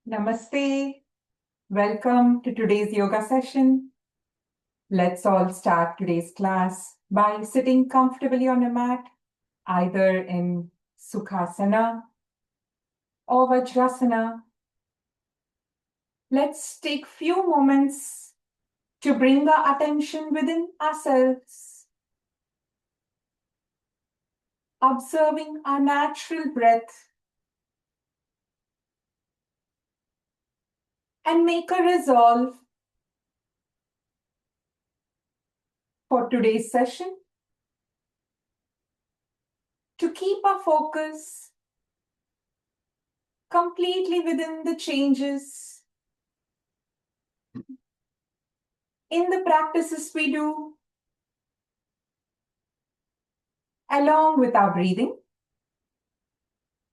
Namaste. Welcome to today's yoga session. Let's all start today's class by sitting comfortably on a mat, either in Sukhasana or Vajrasana. Let's take few moments to bring our attention within ourselves, observing our natural breath, and make a resolve for today's session to keep our focus completely within the changes in the practices we do, along with our breathing,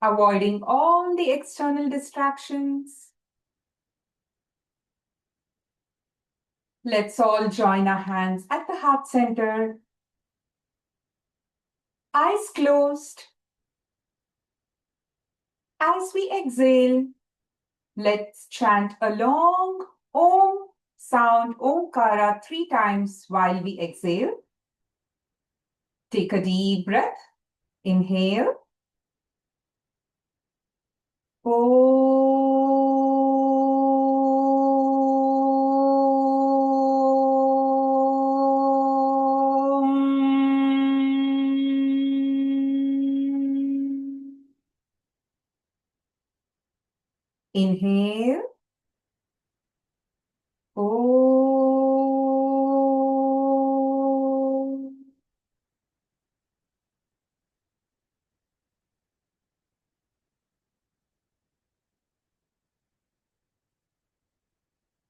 avoiding all the external distractions. Let's all join our hands at the heart center, eyes closed. As we exhale, let's chant a long Om sound, Omkara, 3 times while we exhale. Take a deep breath. Inhale. Inhale.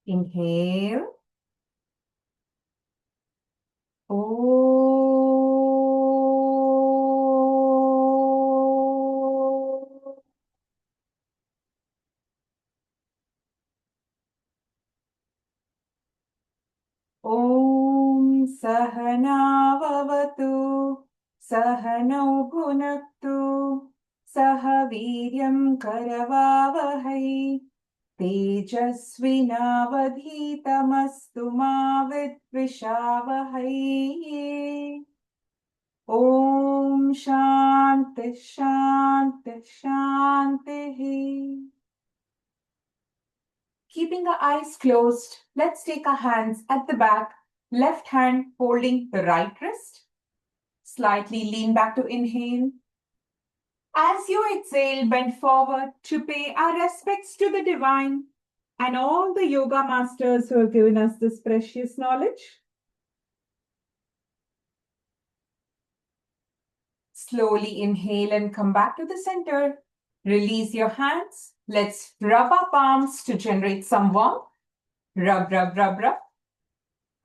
Inhale. Om Sahana Vavatu Sahanau Bhunaktu Saha Viryam Karavavahai Tejasvinavadhitamastu ma vidvishavahai. Om Shanti Shanti Shanti. Keeping our eyes closed, let's take our hands at the back, left hand holding the right wrist. Slightly lean back to inhale. As you exhale, bend forward to pay our respects to the divine and all the yoga masters who have given us this precious knowledge. Slowly inhale and come back to the center. Release your hands. Let's rub our palms to generate some warmth. Rub, rub, rub, rub.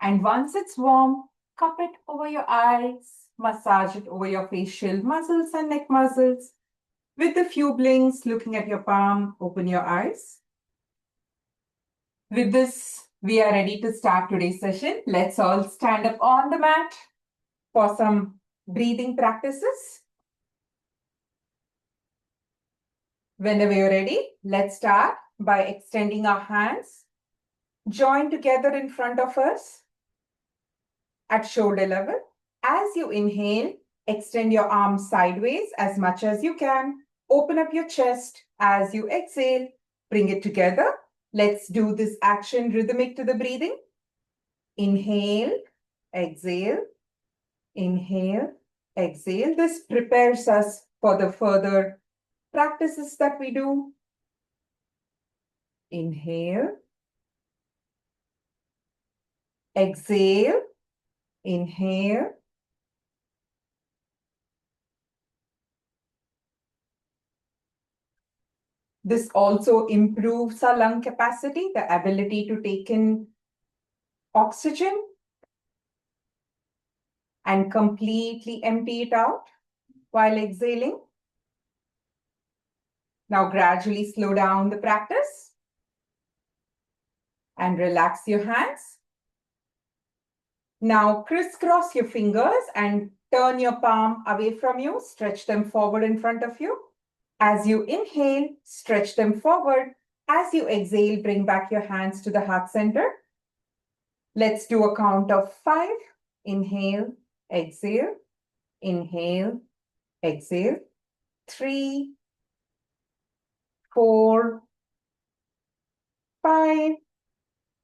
And once it's warm, cup it over your eyes. Massage it over your facial muscles and neck muscles. With a few blinks, looking at your palm, open your eyes. With this, we are ready to start today's session. Let's all stand up on the mat for some breathing practices. Whenever you're ready, let's start by extending our hands, join together in front of us at shoulder level. As you inhale, extend your arms sideways as much as you can. Open up your chest. As you exhale, bring it together. Let's do this action rhythmic to the breathing. Inhale, exhale, inhale, exhale. This prepares us for the further practices that we do. Inhale, exhale, inhale. This also improves our lung capacity, the ability to take in oxygen and completely empty it out while exhaling. Now gradually slow down the practice and relax your hands. Now crisscross your fingers and turn your palm away from you. Stretch them forward in front of you. As you inhale, stretch them forward. As you exhale, bring back your hands to the heart center. Let's do a count of 5. Inhale, exhale, inhale, exhale. 3, 4, 5.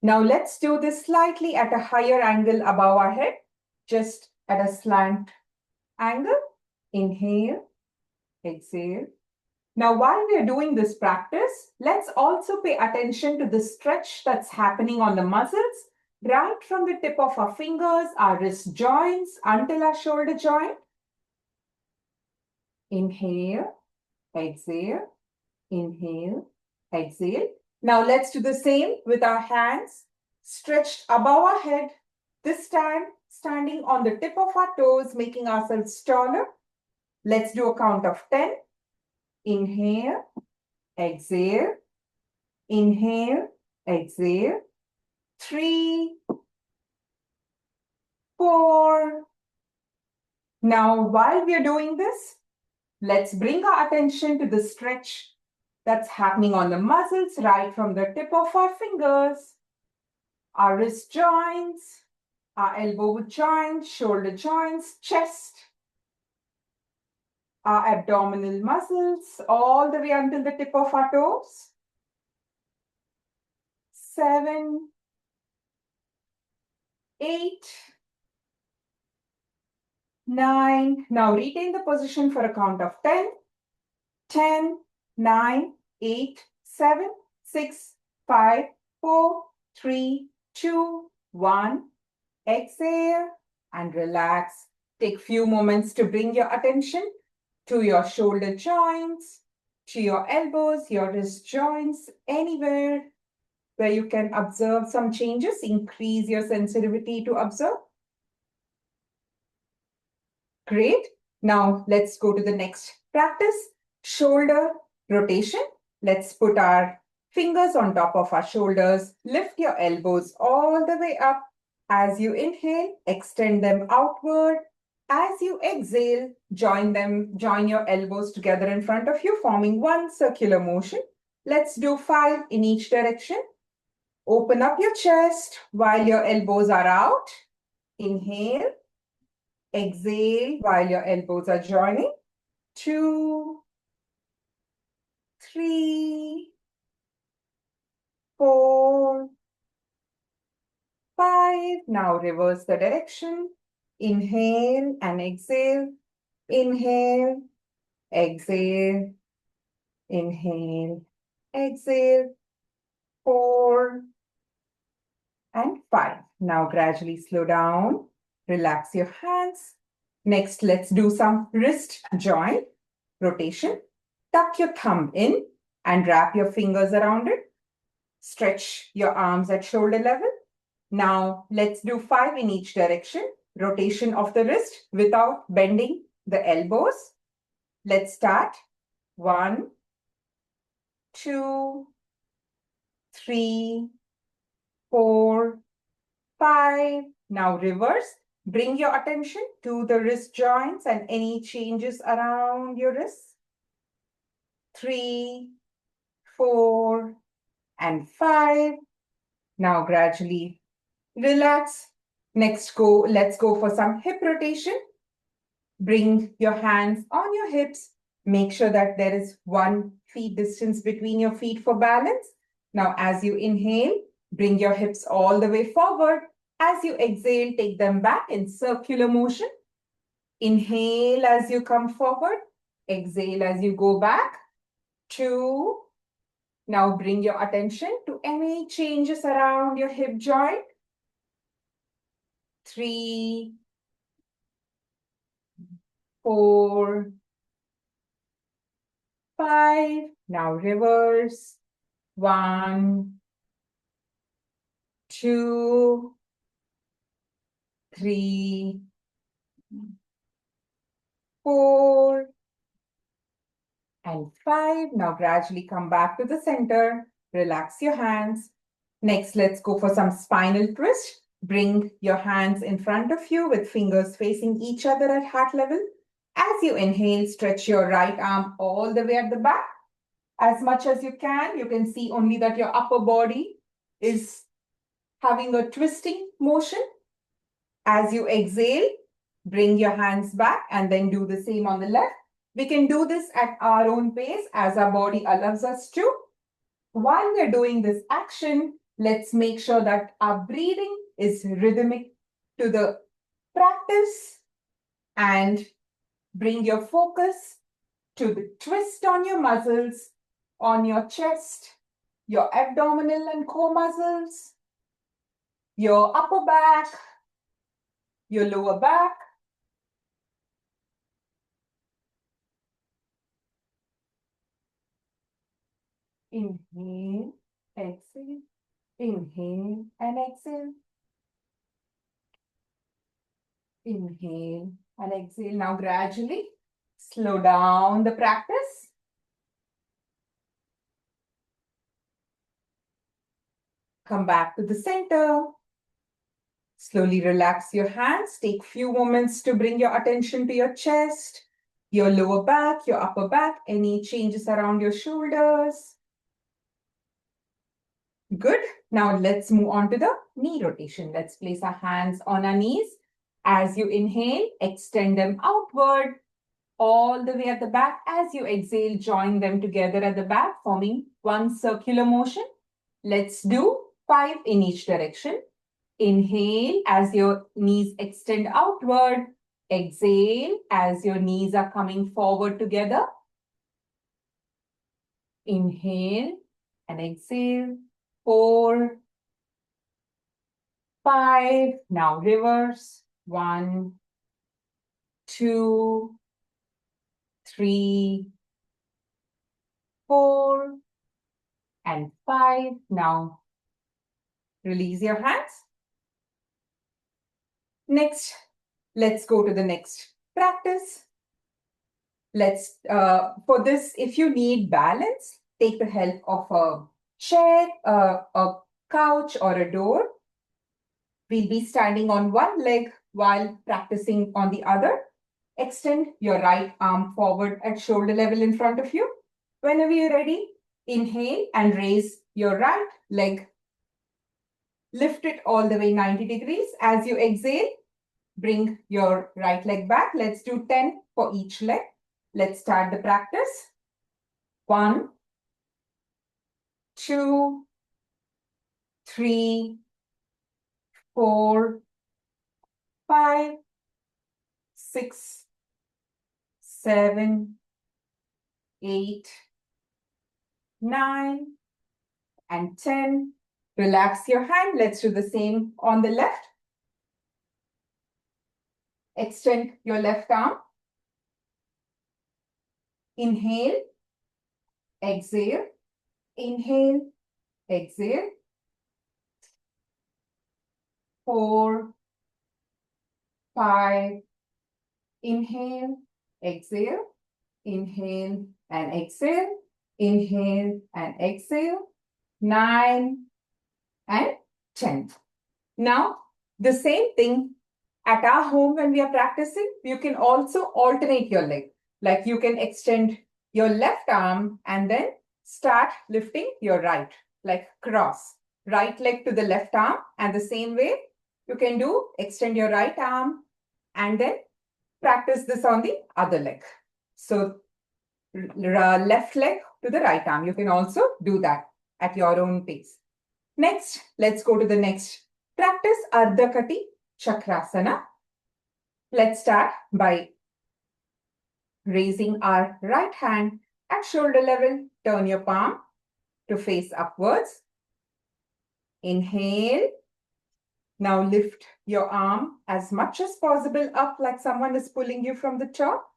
Now let's do this slightly at a higher angle above our head, just at a slant angle. Inhale, exhale. Now, while we are doing this practice, let's also pay attention to the stretch that's happening on the muscles, right from the tip of our fingers, our wrist joints, until our shoulder joint. Inhale, exhale, inhale, exhale. Now, let's do the same with our hands stretched above our head, this time standing on the tip of our toes, making ourselves taller. Let's do a count of 10. Inhale, exhale, inhale, exhale. 3, 4. Now, while we are doing this, let's bring our attention to the stretch that's happening on the muscles right from the tip of our fingers, our wrist joints, our elbow joints, shoulder joints, chest, our abdominal muscles, all the way until the tip of our toes. 7, 8, 9. Now retain the position for a count of 10. 10, 9, 8, 7, 6, 5, 4, 3, 2, 1. Exhale and relax. Take few moments to bring your attention to your shoulder joints, to your elbows, your wrist joints, anywhere where you can observe some changes. Increase your sensitivity to observe. Great. Now let's go to the next practice. Shoulder rotation. Let's put our fingers on top of our shoulders. Lift your elbows all the way up. As you inhale, extend them outward. As you exhale, join your elbows together in front of you, forming one circular motion. Let's do 5 in each direction. Open up your chest while your elbows are out. Inhale. Exhale while your elbows are joining. 2, 3, 4, 5. Now reverse the direction. Inhale and exhale. Inhale, exhale, inhale, exhale. 4 and 5. Now gradually slow down. Relax your hands. Next, let's do some wrist joint rotation. Tuck your thumb in and wrap your fingers around it. Stretch your arms at shoulder level. Now, let's do 5 in each direction. Rotation of the wrist without bending the elbows. Let's start. 1, 2, 3, 4, 5. Now reverse. Bring your attention to the wrist joints and any changes around your wrists. 3, 4, and 5. Now gradually relax. Next, let's go for some hip rotation. Bring your hands on your hips. Make sure that there is 1 feet distance between your feet for balance. Now, as you inhale, bring your hips all the way forward. As you exhale, take them back in circular motion. Inhale as you come forward. Exhale as you go back. 2. Now bring your attention to any changes around your hip joint. 3, 4, 5. Now reverse. 1, 2, 3, 4, and 5. Now gradually come back to the center. Relax your hands. Next, let's go for some spinal twist. Bring your hands in front of you with fingers facing each other at heart level. As you inhale, stretch your right arm all the way at the back. as much as you can. You can see only that your upper body is having a twisting motion. As you exhale, bring your hands back and then do the same on the left. We can do this at our own pace as our body allows us to. While we're doing this action, let's make sure that our breathing is rhythmic to the practice and bring your focus to the twist on your muscles, on your chest, your abdominal and core muscles, your upper back, your lower back. Inhale, exhale, inhale and exhale. Inhale and exhale. Now gradually slow down the practice. Come back to the center. Slowly relax your hands. Take few moments to bring your attention to your chest, your lower back, your upper back, any changes around your shoulders. Good. Now let's move on to the knee rotation. Let's place our hands on our knees. As you inhale, extend them outward all the way at the back. As you exhale, join them together at the back, forming one circular motion. Let's do 5 in each direction. Inhale as your knees extend outward. Exhale as your knees are coming forward together. Inhale and exhale. 4, 5. Now reverse. 1, 2, 3, 4, and 5. Now release your hands. Next, let's go to the next practice. For this, if you need balance, take the help of a chair, a couch, or a door. We'll be standing on one leg while practicing on the other. Extend your right arm forward at shoulder level in front of you. Whenever you're ready, inhale and raise your right leg. Lift it all the way 90 degrees. As you exhale, bring your right leg back. Let's do 10 for each leg. Let's start the practice. 1, 2, 3, 4, 5, 6, 7, 8, 9, and 10. Relax your hand. Let's do the same on the left. Extend your left arm. Inhale, exhale, inhale, exhale. 4, 5, inhale, exhale, inhale and exhale, inhale and exhale, 9 and 10. Now, the same thing at our home when we are practicing, you can also alternate your leg. Like you can extend your left arm and then start lifting your right, like cross. Right leg to the left arm, and the same way you can do extend your right arm and then practice this on the other leg. So left leg to the right arm. You can also do that at your own pace. Next, let's go to the next practice, Ardha Kati Chakrasana. Let's start by raising our right hand at shoulder level. Turn your palm to face upwards. Inhale. Now lift your arm as much as possible up like someone is pulling you from the top.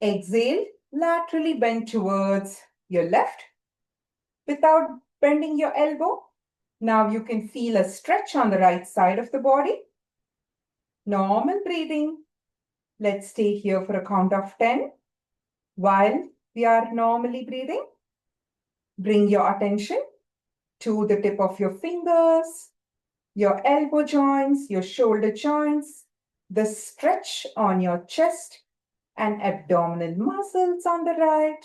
Exhale, laterally bend towards your left without bending your elbow. Now you can feel a stretch on the right side of the body. Normal breathing. Let's stay here for a count of 10 while we are normally breathing. Bring your attention to the tip of your fingers, your elbow joints, your shoulder joints, the stretch on your chest and abdominal muscles on the right.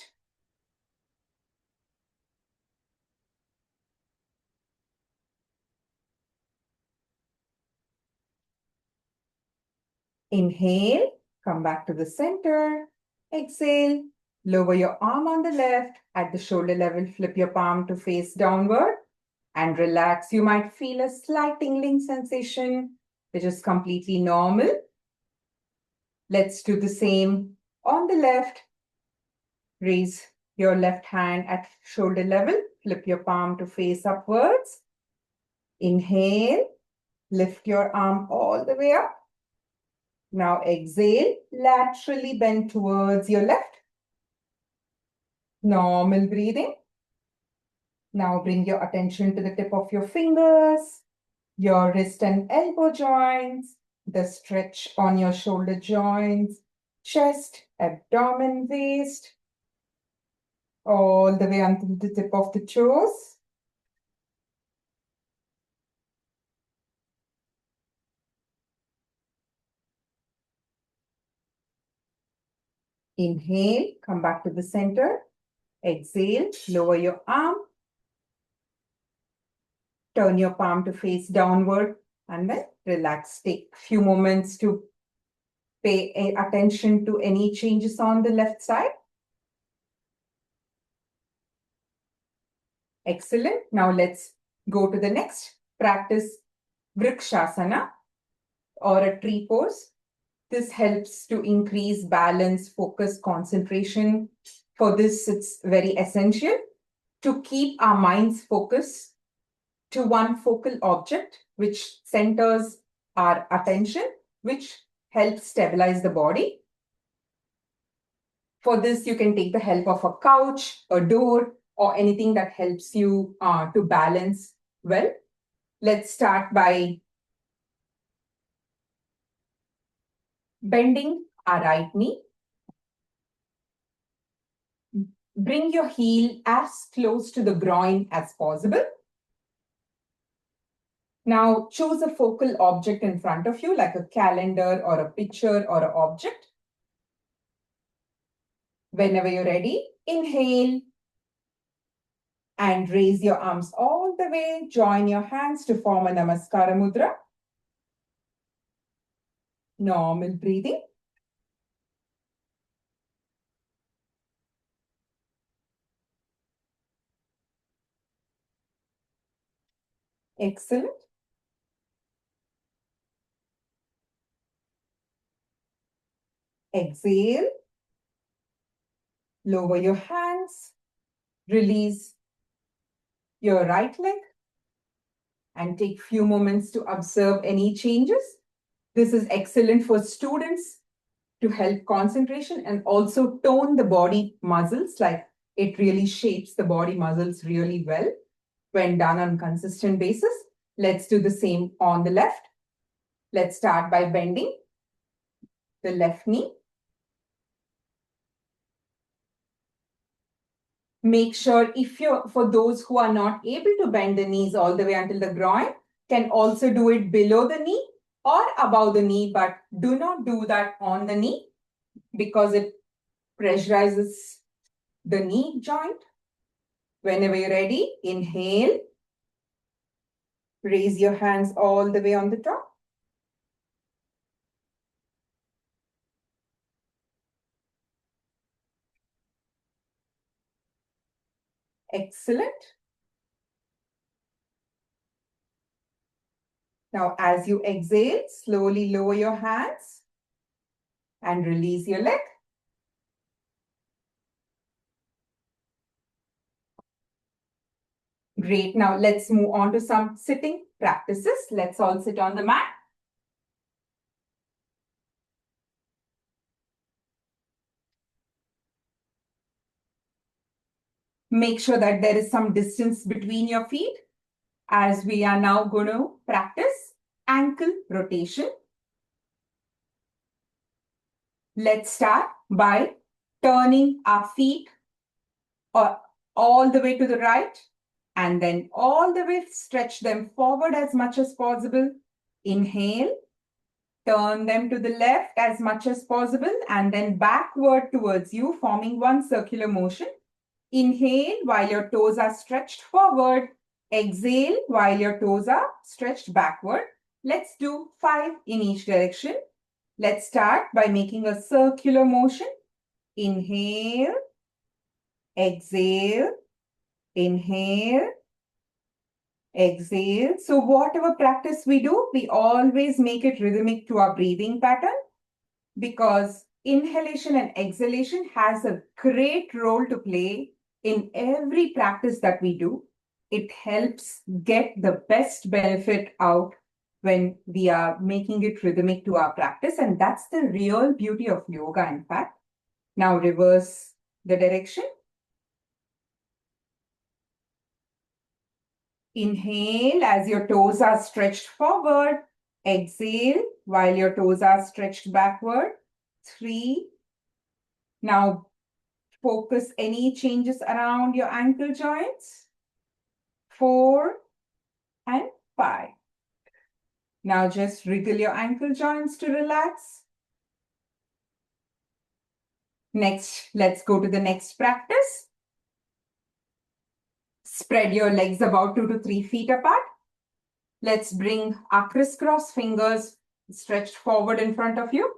Inhale, come back to the center. Exhale, lower your arm on the left. At the shoulder level, flip your palm to face downward and relax. You might feel a slight tingling sensation, which is completely normal. Let's do the same on the left. Raise your left hand at shoulder level. Flip your palm to face upwards. Inhale, lift your arm all the way up. Now exhale, laterally bend towards your left. Normal breathing. Now bring your attention to the tip of your fingers, your wrist and elbow joints, the stretch on your shoulder joints, chest, abdomen, waist, all the way until the tip of the toes. Inhale, come back to the center. Exhale, lower your arm. Turn your palm to face downward and then relax. Take a few moments to pay attention to any changes on the left side. Excellent. Now let's go to the next practice, Vrikshasana or a tree pose. This helps to increase balance, focus, concentration. For this, it's very essential to keep our minds focused to one focal object, which centers our attention, which helps stabilize the body. For this, you can take the help of a couch, a door, or anything that helps you to balance well. Let's start by bending our right knee. Bring your heel as close to the groin as possible. Now choose a focal object in front of you, like a calendar or a picture or an object. Whenever you're ready, inhale and raise your arms all the way. Join your hands to form a Namaskara Mudra. Normal breathing. Excellent. Exhale. Lower your hands. Release your right leg and take few moments to observe any changes. This is excellent for students to help concentration and also tone the body muscles. Like it really shapes the body muscles really well when done on consistent basis. Let's do the same on the left. Let's start by bending the left knee. Make sure for those who are not able to bend the knees all the way until the groin, can also do it below the knee or above the knee, but do not do that on the knee because it pressurizes the knee joint. Whenever you're ready, inhale. Raise your hands all the way on the top. Excellent. Now, as you exhale, slowly lower your hands and release your leg. Great. Now, let's move on to some sitting practices. Let's all sit on the mat. Make sure that there is some distance between your feet, as we are now going to practice ankle rotation. Let's start by turning our feet all the way to the right and then all the way stretch them forward as much as possible. Inhale, turn them to the left as much as possible and then backward towards you, forming one circular motion. Inhale while your toes are stretched forward. Exhale while your toes are stretched backward. Let's do 5 in each direction. Let's start by making a circular motion. Inhale, exhale, inhale, exhale. So whatever practice we do, we always make it rhythmic to our breathing pattern, because inhalation and exhalation has a great role to play in every practice that we do. It helps get the best benefit out when we are making it rhythmic to our practice. And that's the real beauty of yoga, in fact. Now reverse the direction. Inhale as your toes are stretched forward. Exhale while your toes are stretched backward. 3. Now focus any changes around your ankle joints. 4 and 5. Now just wriggle your ankle joints to relax. Next, let's go to the next practice. Spread your legs about 2 to 3 feet apart. Let's bring our crisscross fingers stretched forward in front of you.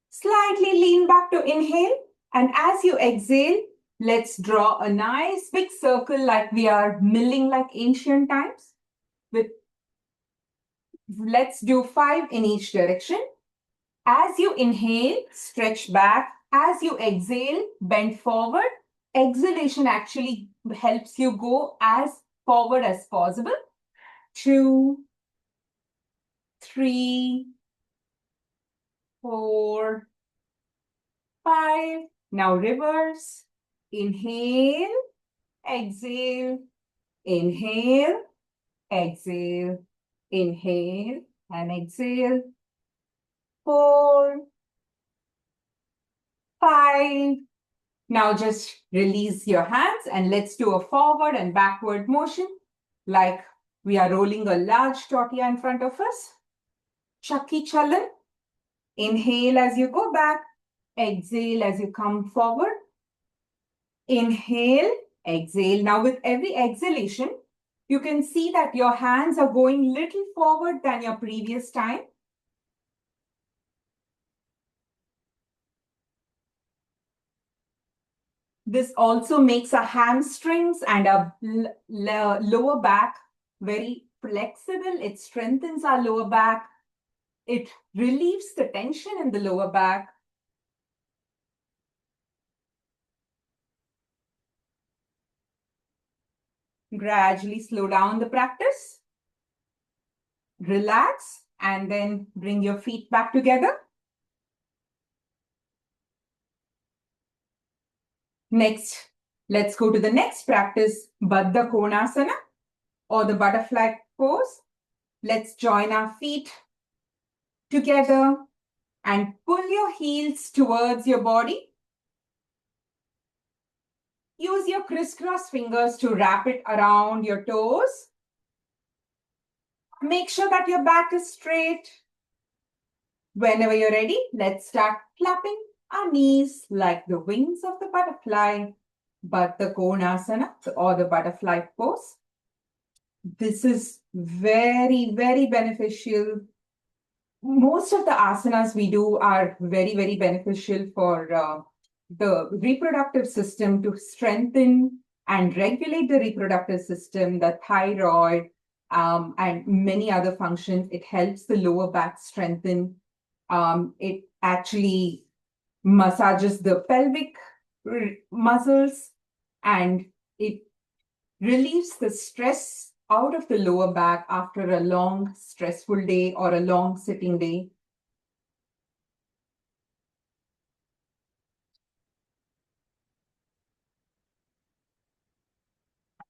Slightly lean back to inhale. And as you exhale, let's draw a nice big circle like we are milling like ancient times. Let's do 5 in each direction. As you inhale, stretch back. As you exhale, bend forward. Exhalation actually helps you go as forward as possible. 2, 3, 4, 5. Now reverse. Inhale, exhale, inhale, exhale, inhale, and exhale. 4, 5. Now just release your hands and let's do a forward and backward motion like we are rolling a large tortilla in front of us. Chakki Chalan. Inhale as you go back. Exhale as you come forward. Inhale, exhale. Now with every exhalation, you can see that your hands are going little forward than your previous time. This also makes our hamstrings and our lower back very flexible. It strengthens our lower back. It relieves the tension in the lower back. Gradually slow down the practice. Relax and then bring your feet back together. Next, let's go to the next practice, Baddha Konasana or the butterfly pose. Let's join our feet together and pull your heels towards your body. Use your crisscross fingers to wrap it around your toes. Make sure that your back is straight. Whenever you're ready, let's start clapping our knees like the wings of the butterfly, Baddha Konasana or the butterfly pose. This is very, very beneficial. Most of the asanas we do are very, very beneficial for the reproductive system, to strengthen and regulate the reproductive system, the thyroid, and many other functions. It helps the lower back strengthen. It actually massages the pelvic muscles, and it relieves the stress out of the lower back after a long, stressful day or a long sitting day.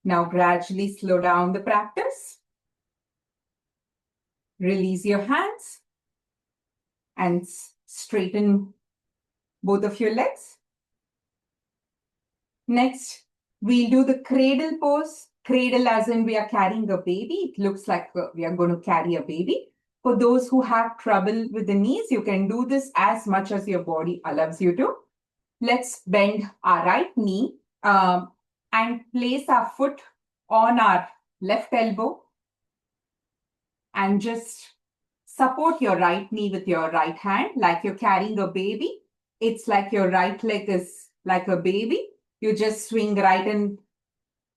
Now gradually slow down the practice. Release your hands and straighten both of your legs. Next, we'll do the cradle pose. Cradle as in we are carrying a baby. It looks like we are going to carry a baby. For those who have trouble with the knees, you can do this as much as your body allows you to. Let's bend our right knee and place our foot on our left elbow and just support your right knee with your right hand like you're carrying a baby. It's like your right leg is like a baby. You just swing right and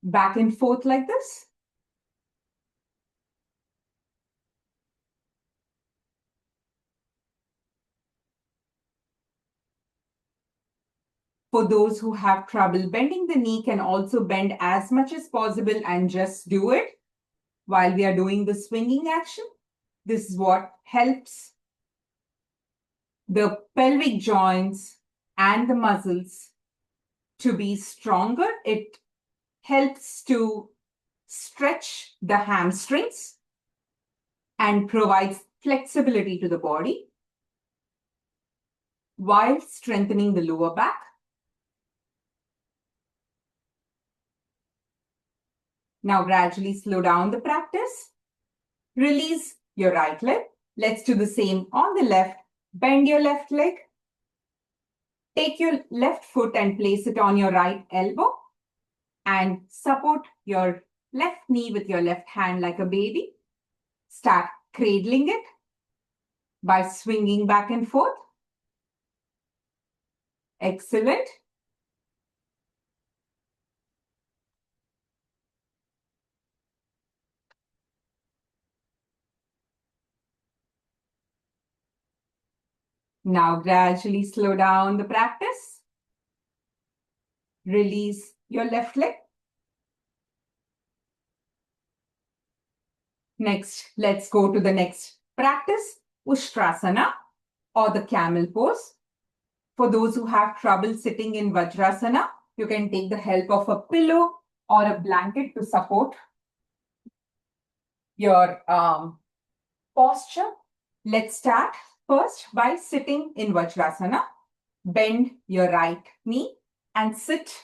back and forth like this. For those who have trouble bending the knee, can also bend as much as possible and just do it while we are doing the swinging action. This is what helps the pelvic joints and the muscles to be stronger. It helps to stretch the hamstrings and provides flexibility to the body while strengthening the lower back. Now gradually slow down the practice. Release your right leg. Let's do the same on the left. Bend your left leg. Take your left foot and place it on your right elbow and support your left knee with your left hand like a baby. Start cradling it by swinging back and forth. Excellent. Now gradually slow down the practice. Release your left leg. Next, let's go to the next practice, Ustrasana or the camel pose. For those who have trouble sitting in Vajrasana, you can take the help of a pillow or a blanket to support your posture. Let's start first by sitting in Vajrasana. Bend your right knee and sit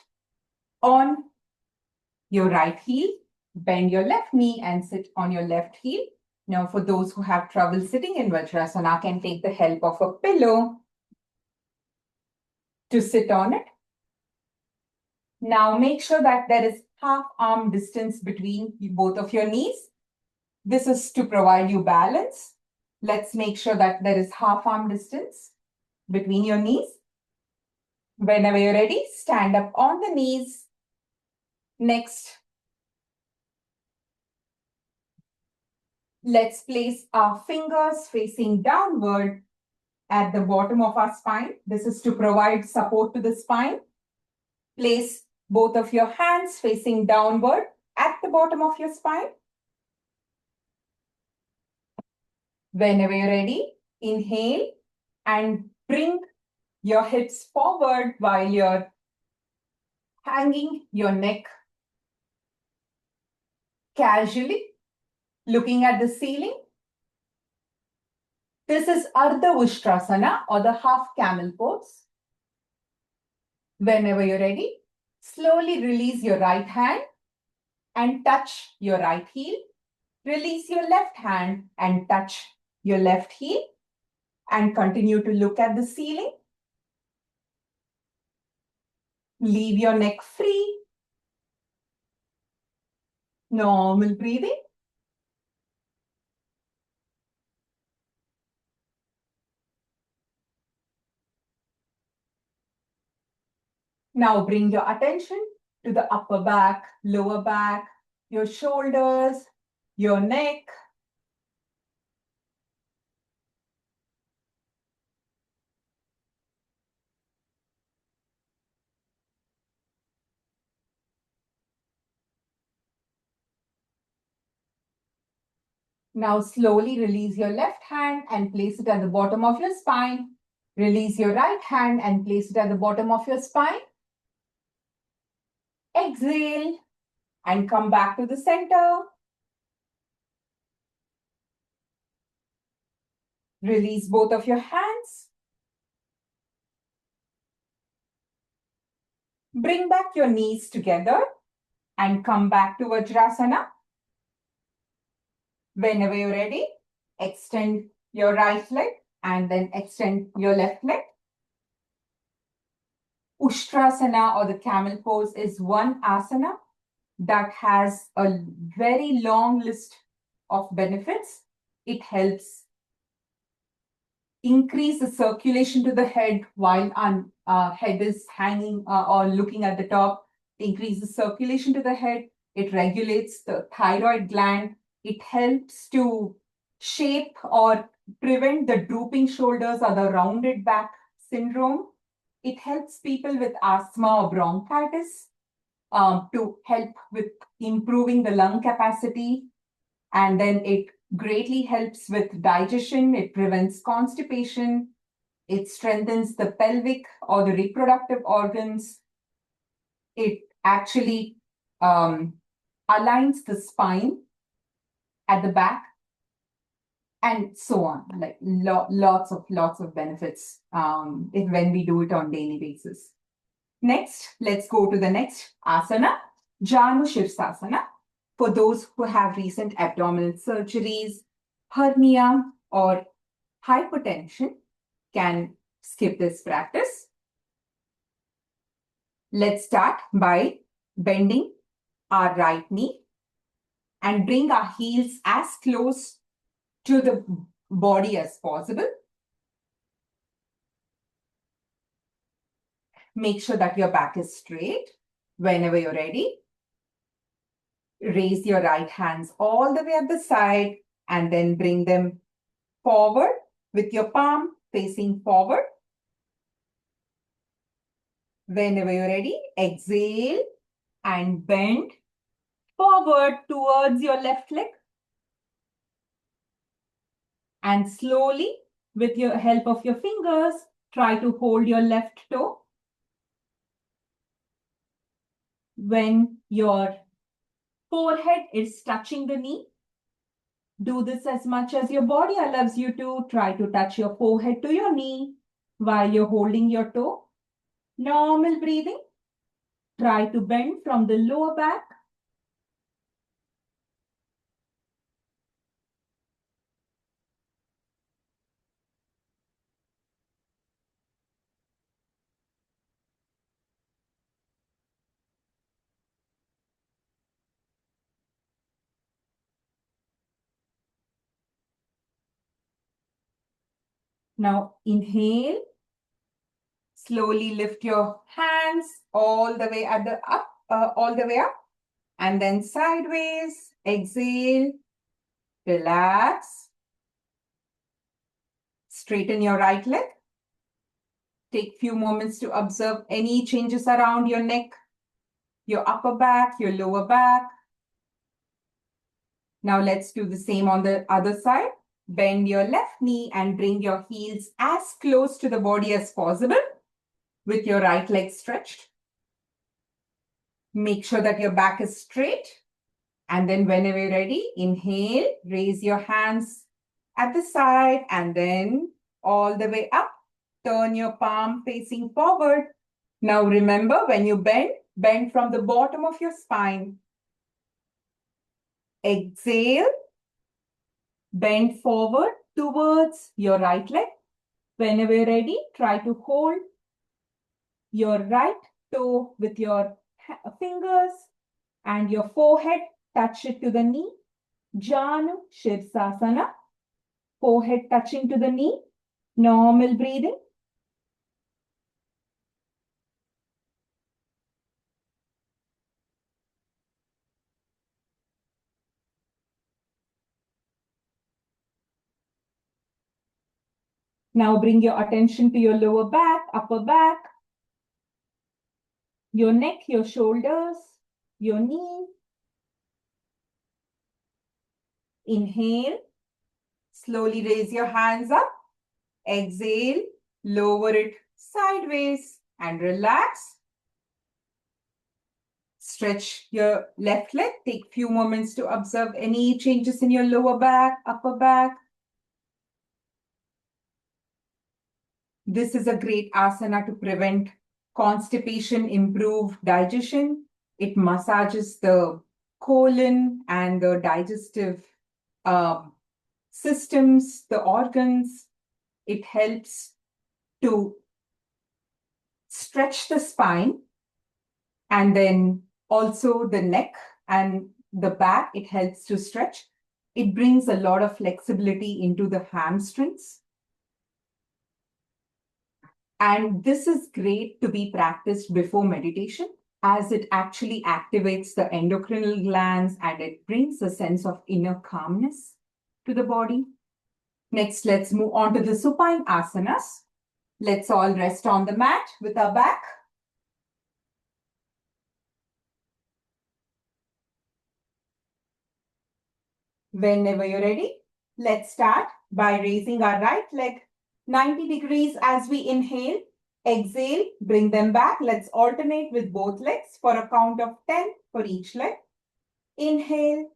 on your right heel. Bend your left knee and sit on your left heel. Now, for those who have trouble sitting in Vajrasana, can take the help of a pillow to sit on it. Now, make sure that there is half arm distance between both of your knees. This is to provide you balance. Let's make sure that there is half arm distance between your knees. Whenever you're ready, stand up on the knees. Next, let's place our fingers facing downward at the bottom of our spine. This is to provide support to the spine. Place both of your hands facing downward at the bottom of your spine. Whenever you're ready, inhale and bring your hips forward while you're hanging your neck casually, looking at the ceiling. This is Ardha Ustrasana or the half camel pose. Whenever you're ready, slowly release your right hand and touch your right heel. Release your left hand and touch your left heel and continue to look at the ceiling. Leave your neck free. Normal breathing. Now bring your attention to the upper back, lower back, your shoulders, your neck. Now slowly release your left hand and place it at the bottom of your spine. Release your right hand and place it at the bottom of your spine. Exhale and come back to the center. Release both of your hands. Bring back your knees together and come back to Vajrasana. Whenever you're ready, extend your right leg and then extend your left leg. Ustrasana or the camel pose is one asana that has a very long list of benefits. It helps increase the circulation to the head while head is hanging or looking at the top. Increase the circulation to the head. It regulates the thyroid gland. It helps to shape or prevent the drooping shoulders or the rounded back syndrome. It helps people with asthma or bronchitis to help with improving the lung capacity. And then it greatly helps with digestion. It prevents constipation. It strengthens the pelvic or the reproductive organs. It actually aligns the spine at the back, and so on. Like lots of benefits when we do it on daily basis. Next, let's go to the next asana, Janu Shirsasana. For those who have recent abdominal surgeries, hernia, or hypertension, can skip this practice. Let's start by bending our right knee and bring our heels as close to the body as possible. Make sure that your back is straight. Whenever you're ready, raise your right hands all the way at the side and then bring them forward with your palm facing forward. Whenever you're ready, exhale and bend forward towards your left leg. And slowly, with your help of your fingers, try to hold your left toe. When your forehead is touching the knee, do this as much as your body allows you to. Try to touch your forehead to your knee while you're holding your toe. Normal breathing. Try to bend from the lower back. Now inhale. Slowly lift your hands all the way at the up, all the way up, and then sideways. Exhale. Relax. Straighten your right leg. Take few moments to observe any changes around your neck, your upper back, your lower back. Now let's do the same on the other side. Bend your left knee and bring your heels as close to the body as possible with your right leg stretched. Make sure that your back is straight. And then whenever you're ready, inhale, raise your hands at the side and then all the way up. Turn your palm facing forward. Now remember, when you bend from the bottom of your spine. Exhale. Bend forward towards your right leg. Whenever you're ready, try to hold your right toe with your fingers and your forehead. Touch it to the knee. Janu Shirsasana. Forehead touching to the knee. Normal breathing. Now bring your attention to your lower back, upper back, your neck, your shoulders, your knee. Inhale. Slowly raise your hands up. Exhale. Lower it sideways and relax. Stretch your left leg. Take few moments to observe any changes in your lower back, upper back. This is a great asana to prevent constipation, improve digestion. It massages the colon and the digestive systems, the organs. It helps to stretch the spine and then also the neck and the back. It helps to stretch. It brings a lot of flexibility into the hamstrings. And this is great to be practiced before meditation, as it actually activates the endocrinal glands and it brings a sense of inner calmness to the body. Next, let's move on to the supine asanas. Let's all rest on the mat with our back. Whenever you're ready, let's start by raising our right leg 90 degrees as we inhale. Exhale, bring them back. Let's alternate with both legs for a count of 10 for each leg. Inhale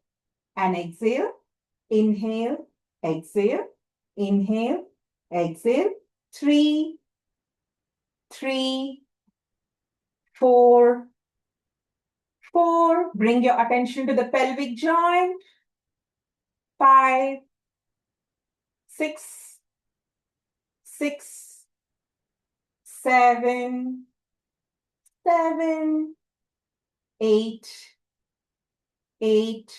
and exhale. Inhale, exhale, inhale, exhale. 3, 3, 4, 4. Bring your attention to the pelvic joint. 5, 6, 6, 7, 7, 8, 8,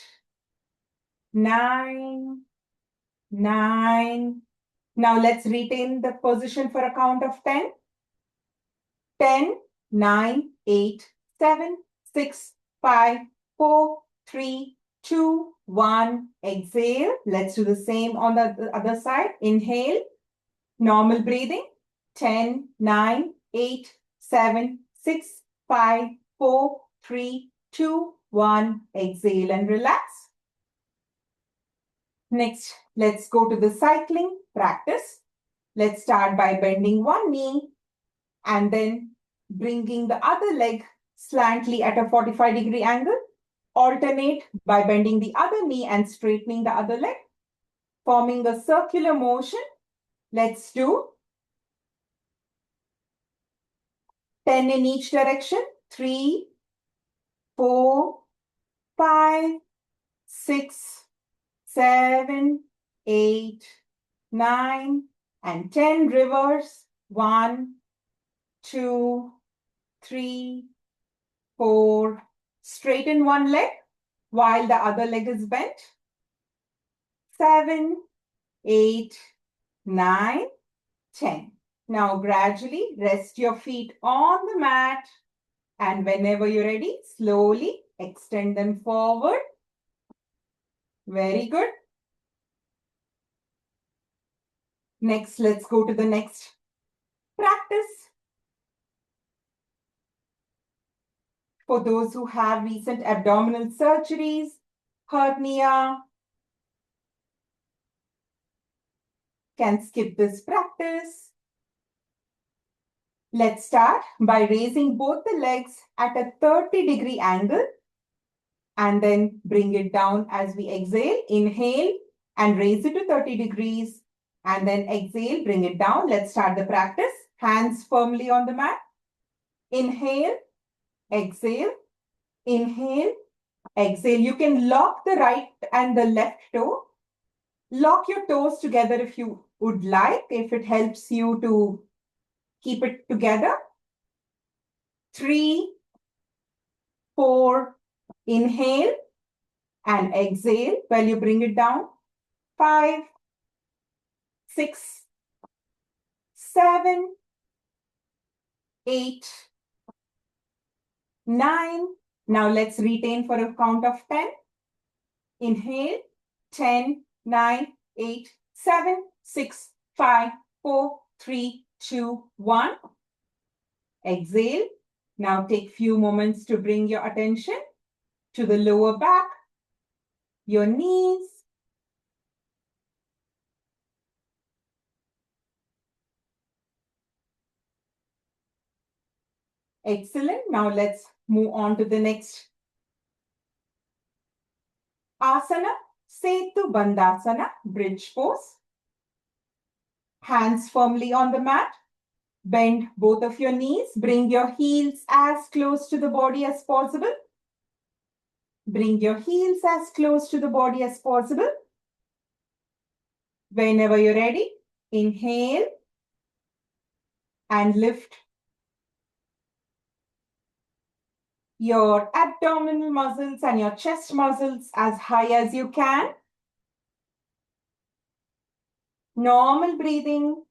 9, 9. Now let's retain the position for a count of 10. 10, 9, 8, 7, 6, 5, 4, 3, 2, 1. Exhale. Let's do the same on the other side. Inhale. Normal breathing. 10, 9, 8, 7, 6, 5, 4, 3, 2, 1. Exhale and relax. Next, let's go to the cycling practice. Let's start by bending one knee and then bringing the other leg slantly at a 45-degree angle. Alternate by bending the other knee and straightening the other leg, forming a circular motion. Let's do 10 in each direction. 3, 4, 5, 6, 7, 8, 9, and 10. Reverse. 1, 2, 3, 4. Straighten one leg while the other leg is bent. 7, 8, 9, 10. Now gradually rest your feet on the mat, and whenever you're ready, slowly extend them forward. Very good. Next, let's go to the next practice. For those who have recent abdominal surgeries, hernia, can skip this practice. Let's start by raising both the legs at a 30-degree angle and then bring it down as we exhale. Inhale and raise it to 30 degrees and then exhale, bring it down. Let's start the practice. Hands firmly on the mat. Inhale, exhale, inhale, exhale. You can lock the right and the left toe. Lock your toes together if you would like, if it helps you to keep it together. 3, 4, inhale and exhale while you bring it down. 5, 6, 7, 8, 9. Now let's retain for a count of 10. Inhale. 10, 9, 8, 7, 6, 5, 4, 3, 2, 1. Exhale. Now take few moments to bring your attention to the lower back, your knees. Excellent. Now let's move on to the next asana, Setu Bandhasana, bridge pose. Hands firmly on the mat. Bend both of your knees. Bring your heels as close to the body as possible. Bring your heels as close to the body as possible. Whenever you're ready, inhale and lift your abdominal muscles and your chest muscles as high as you can. Normal breathing.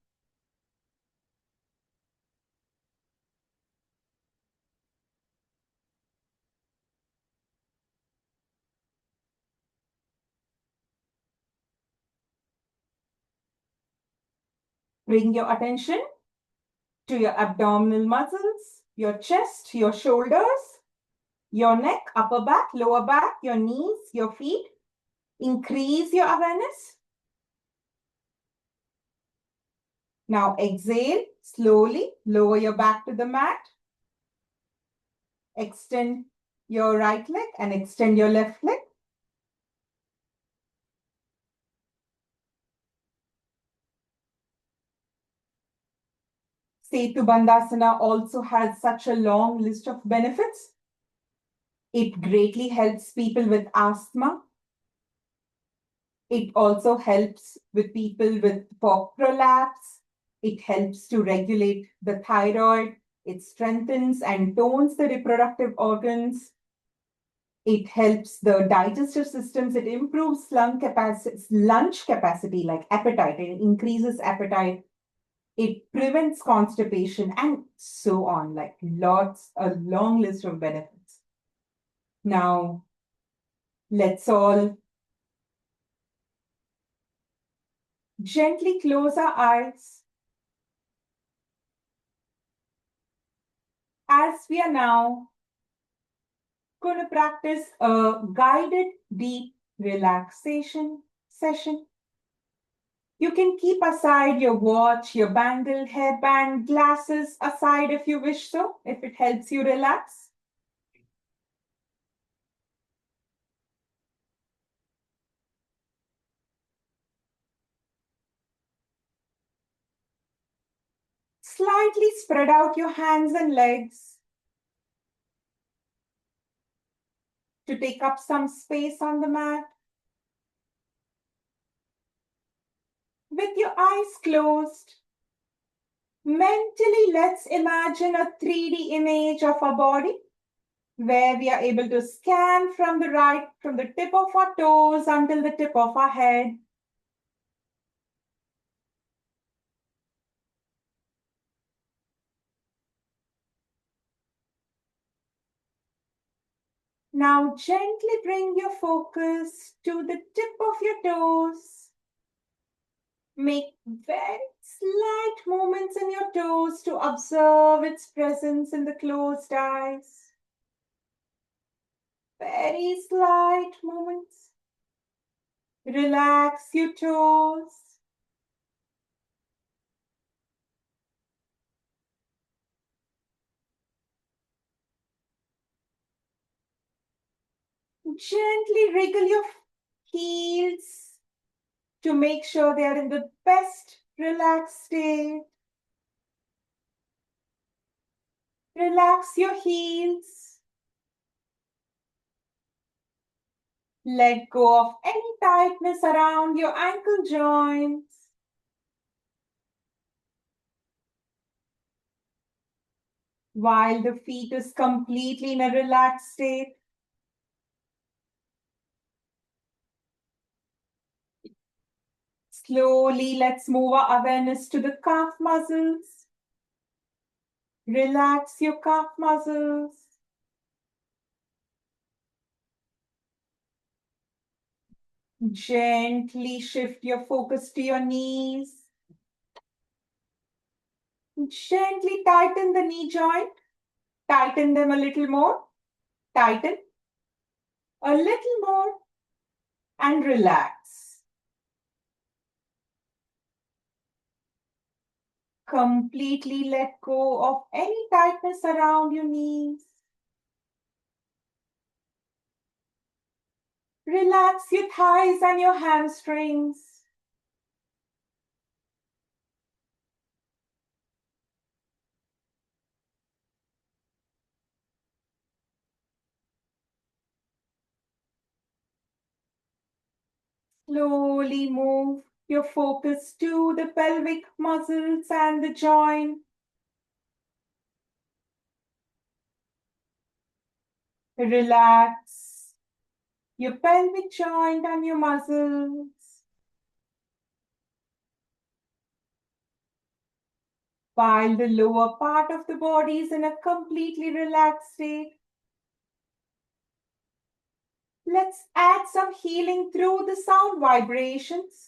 Bring your attention to your abdominal muscles, your chest, your shoulders, your neck, upper back, lower back, your knees, your feet. Increase your awareness. Now exhale, slowly lower your back to the mat. Extend your right leg and extend your left leg. Setu Bandhasana also has such a long list of benefits. It greatly helps people with asthma. It also helps with people with POC prolapse. It helps to regulate the thyroid. It strengthens and tones the reproductive organs. It helps the digestive systems. It improves lunch capacity, like appetite. It increases appetite. It prevents constipation and so on, like a long list of benefits. Now, let's all gently close our eyes as we are now going to practice a guided deep relaxation session. You can keep aside your watch, your bangle, hairband, glasses aside if you wish so, if it helps you relax. Slightly spread out your hands and legs to take up some space on the mat. With your eyes closed, mentally let's imagine a 3D image of our body where we are able to scan from the tip of our toes until the tip of our head. Now gently bring your focus to the tip of your toes. Make very slight movements in your toes to observe its presence in the closed eyes. Very slight movements. Relax your toes. Gently wriggle your heels to make sure they are in the best relaxed state. Relax your heels. Let go of any tightness around your ankle joints. While the feet is completely in a relaxed state. Slowly, let's move our awareness to the calf muscles. Relax your calf muscles. Gently shift your focus to your knees. Gently tighten the knee joint. Tighten them a little more. Tighten. A little more. And relax. Completely let go of any tightness around your knees. Relax your thighs and your hamstrings. Slowly move your focus to the pelvic muscles and the joint. Relax your pelvic joint and your muscles. While the lower part of the body is in a completely relaxed state, let's add some healing through the sound vibrations.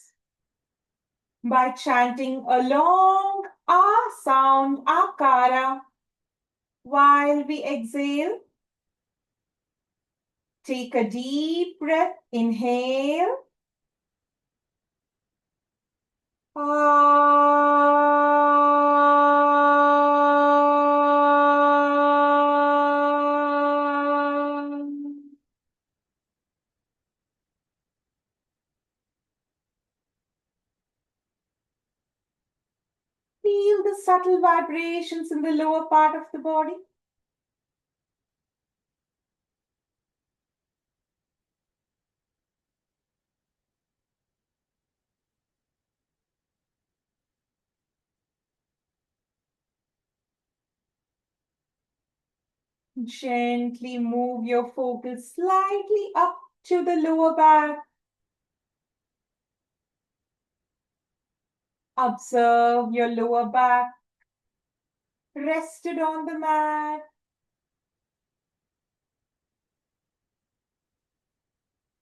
by chanting along our sound, akara, while we exhale. Take a deep breath, inhale. Feel the subtle vibrations in the lower part of the body. Gently move your focus slightly up to the lower back. Observe your lower back rested on the mat.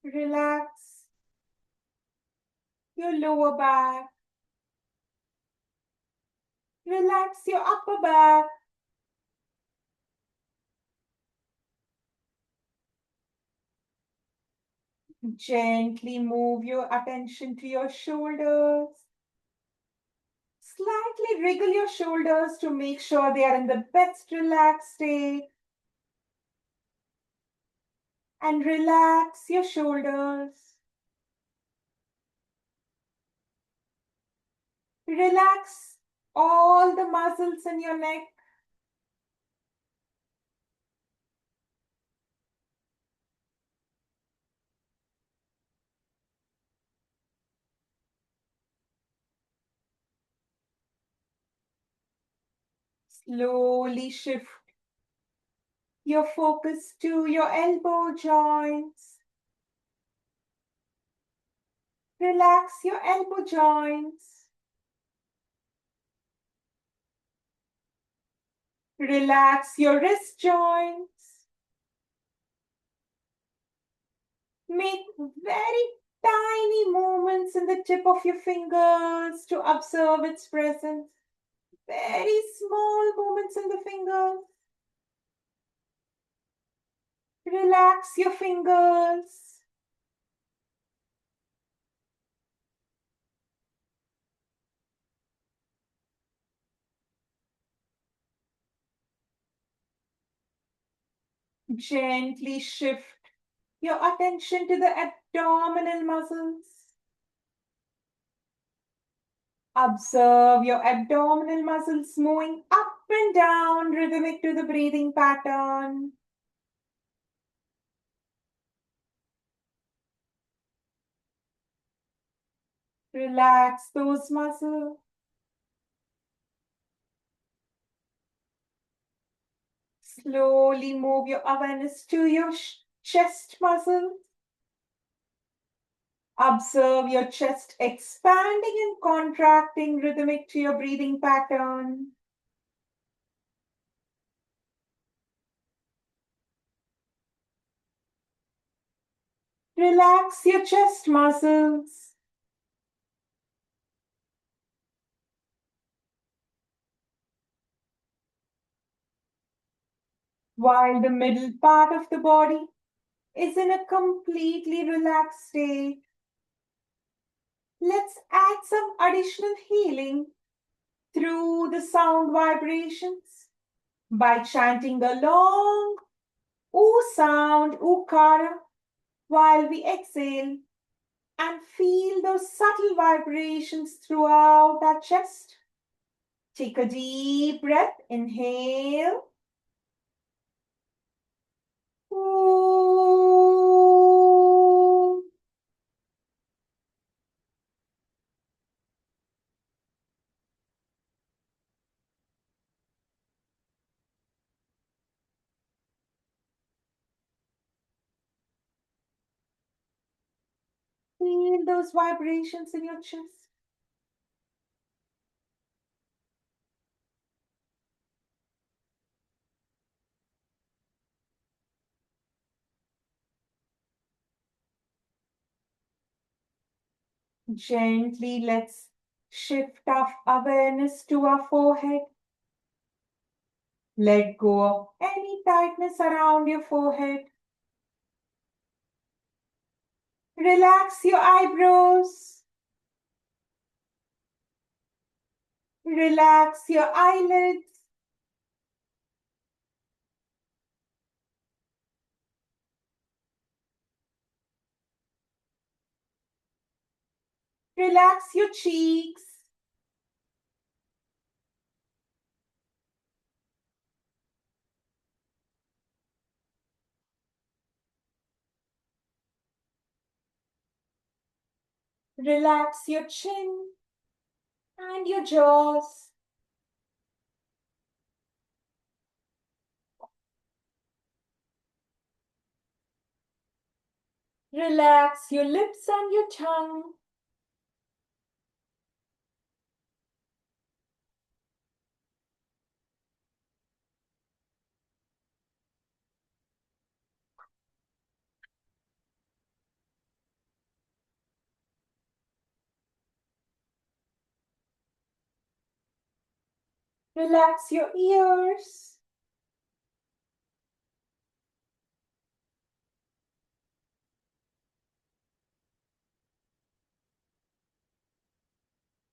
Relax your lower back. Relax your upper back. Gently move your attention to your shoulders. Slightly wriggle your shoulders to make sure they are in the best relaxed state. And relax your shoulders. Relax all the muscles in your neck. Slowly shift your focus to your elbow joints. Relax your elbow joints. Relax your wrist joints. Make very tiny movements in the tip of your fingers to observe its presence. Very small movements in the fingers. Relax your fingers. Gently shift your attention to the abdominal muscles. Observe your abdominal muscles moving up and down, rhythmic to the breathing pattern. Relax those muscles. Slowly move your awareness to your chest muscles. Observe your chest expanding and contracting, rhythmic to your breathing pattern. Relax your chest muscles. While the middle part of the body is in a completely relaxed state, let's add some additional healing through the sound vibrations by chanting the long oo sound, ukara, while we exhale and feel those subtle vibrations throughout our chest. Take a deep breath, inhale. Ooh. Feel those vibrations in your chest. Gently let's Shift our awareness to our forehead. Let go of any tightness around your forehead. Relax your eyebrows. Relax your eyelids. Relax your cheeks. Relax your chin and your jaws. Relax your lips and your tongue. Relax your ears.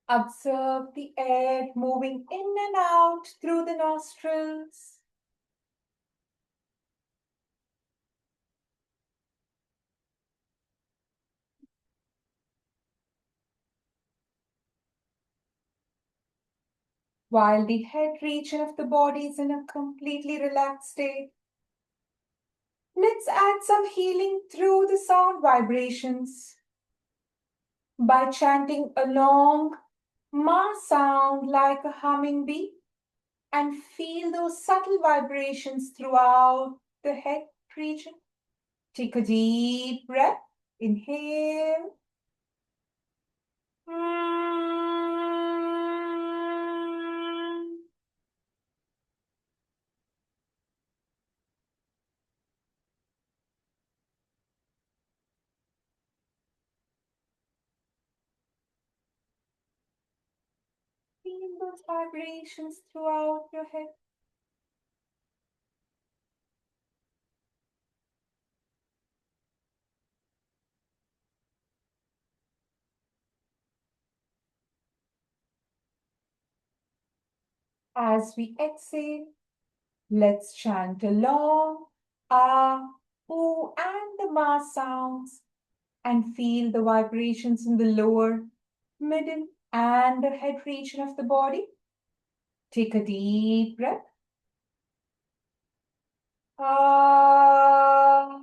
Observe the air moving in and out through the nostrils. While the head region of the body is in a completely relaxed state, let's add some healing through the sound vibrations by chanting a long ma sound like a humming bee and feel those subtle vibrations throughout the head region. Take a deep breath. Inhale. Feel those vibrations throughout your head. As we exhale, let's chant along ah, ooh, and the ma sounds and feel the vibrations in the lower, middle, and the head region of the body. Take a deep breath. Ah.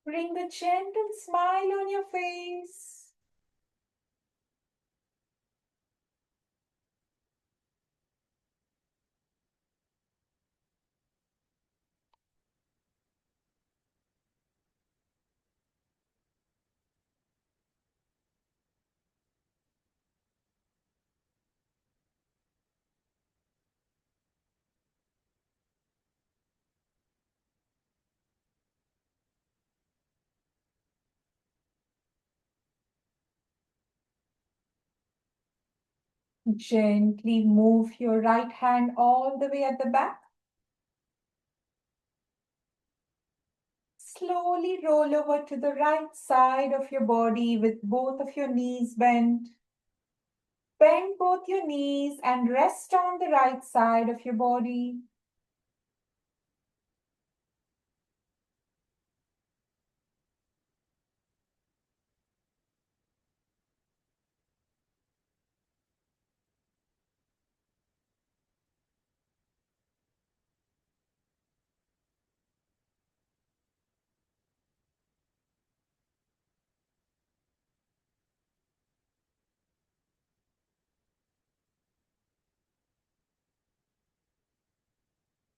Bring a gentle smile on your face. Gently move your right hand all the way at the back. Slowly roll over to the right side of your body with both of your knees bent. Bend both your knees and rest on the right side of your body.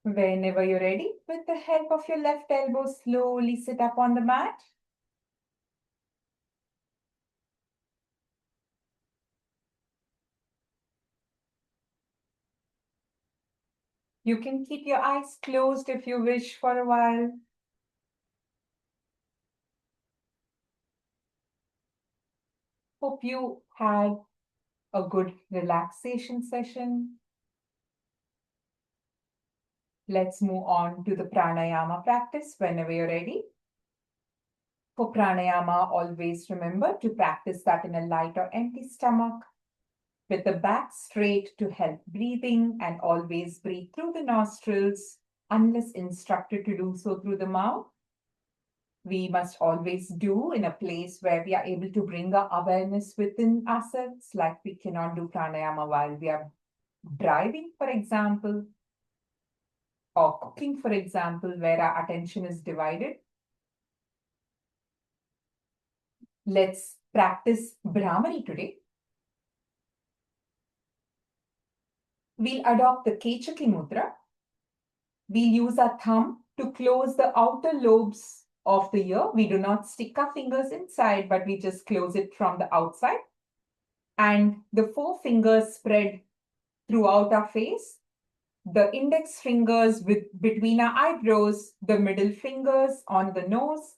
Whenever you're ready, with the help of your left elbow, slowly sit up on the mat. You can keep your eyes closed if you wish for a while. Hope you had a good relaxation session. Let's move on to the pranayama practice whenever you're ready. For pranayama, always remember to practice that in a light or empty stomach, with the back straight to help breathing, and always breathe through the nostrils unless instructed to do so through the mouth. We must always do in a place where we are able to bring our awareness within ourselves, like we cannot do pranayama while we are driving, for example, or cooking, for example, where our attention is divided. Let's practice Brahmari today. We'll adopt the Kechaki Mudra. We'll use our thumb to close the outer lobes of the ear. We do not stick our fingers inside, but we just close it from the outside. And the four fingers spread throughout our face. The index fingers between our eyebrows, the middle fingers on the nose,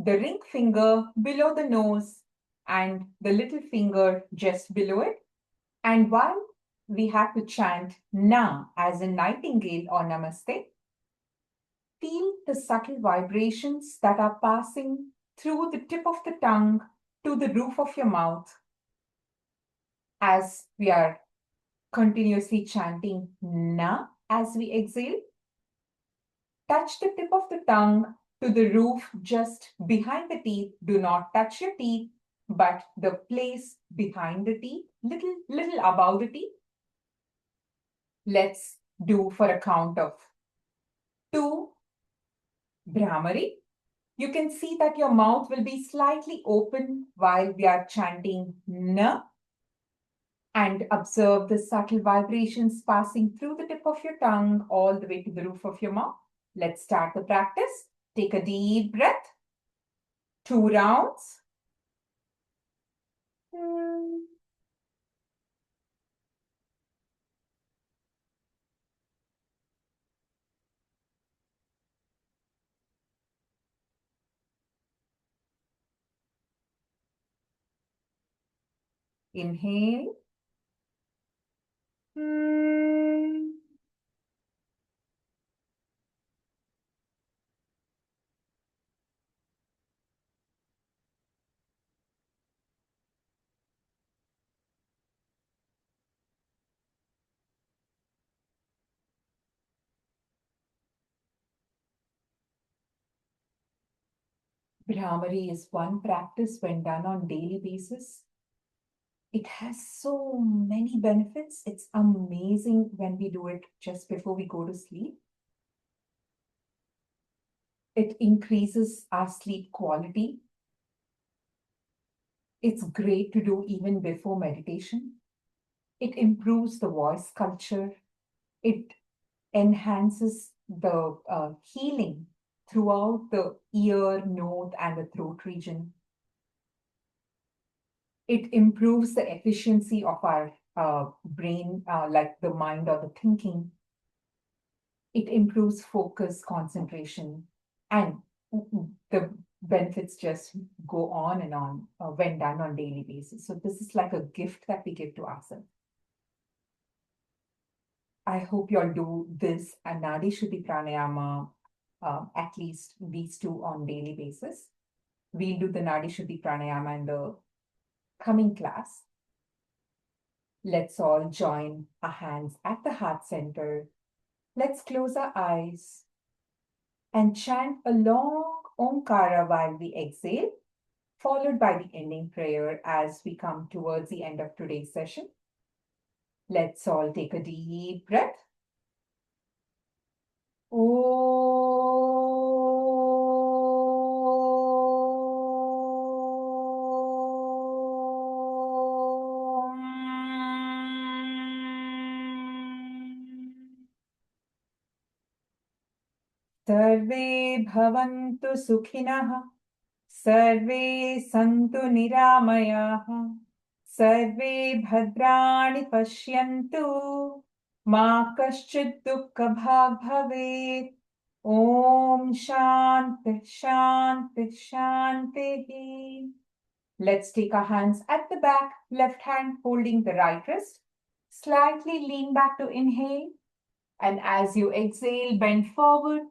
the ring finger below the nose, and the little finger just below it. And while we have to chant Na as in nightingale or Namaste, feel the subtle vibrations that are passing through the tip of the tongue to the roof of your mouth as we are continuously chanting Na as we exhale. Touch the tip of the tongue to the roof just behind the teeth. Do not touch your teeth, but the place behind the teeth, little above the teeth. Let's do for a count of 2 Brahmari. You can see that your mouth will be slightly open while we are chanting Na, and observe the subtle vibrations passing through the tip of your tongue all the way to the roof of your mouth. Let's start the practice. Take a deep breath. 2 rounds. Inhale. Brahmari is one practice when done on daily basis. It has so many benefits. It's amazing when we do it just before we go to sleep. It increases our sleep quality. It's great to do even before meditation. It improves the voice culture. It enhances the healing throughout the ear, nose, and the throat region. It improves the efficiency of our brain, like the mind or the thinking. It improves focus, concentration, and the benefits just go on and on when done on daily basis. So this is like a gift that we give to ourselves. I hope you all do this and Nadi Shuddhi Pranayama, at least these two on daily basis. We'll do the Nadi Shuddhi Pranayama in the coming class. Let's all join our hands at the heart center. Let's close our eyes and chant a long Omkara while we exhale, followed by the ending prayer as we come towards the end of today's session. Let's all take a deep breath. Sarve bhavantu sukhinah. Sarve santu niramayah. Sarve bhadrani pashyantu. Ma kaschid dukkha bhag bhavet. Om Shanti Shanti Shanti. Let's take our hands at the back, left hand holding the right wrist. Slightly lean back to inhale. And as you exhale, bend forward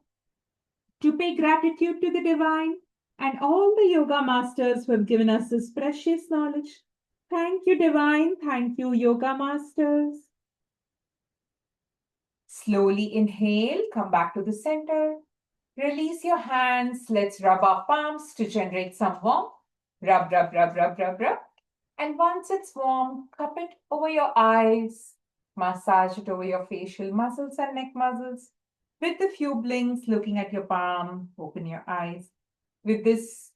to pay gratitude to the divine and all the yoga masters who have given us this precious knowledge. Thank you, divine. Thank you, yoga masters. Slowly inhale, come back to the center. Release your hands. Let's rub our palms to generate some warmth. Rub, rub, rub, rub, rub, rub. And once it's warm, cup it over your eyes. Massage it over your facial muscles and neck muscles. With a few blinks, looking at your palm, open your eyes. With this,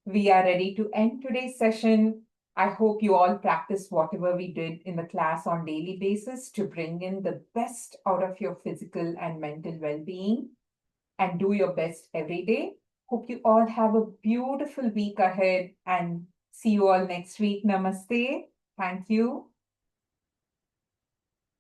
we are ready to end today's session. I hope you all practice whatever we did in the class on daily basis to bring in the best out of your physical and mental well-being and do your best every day. Hope you all have a beautiful week ahead and see you all next week. Namaste. Thank you.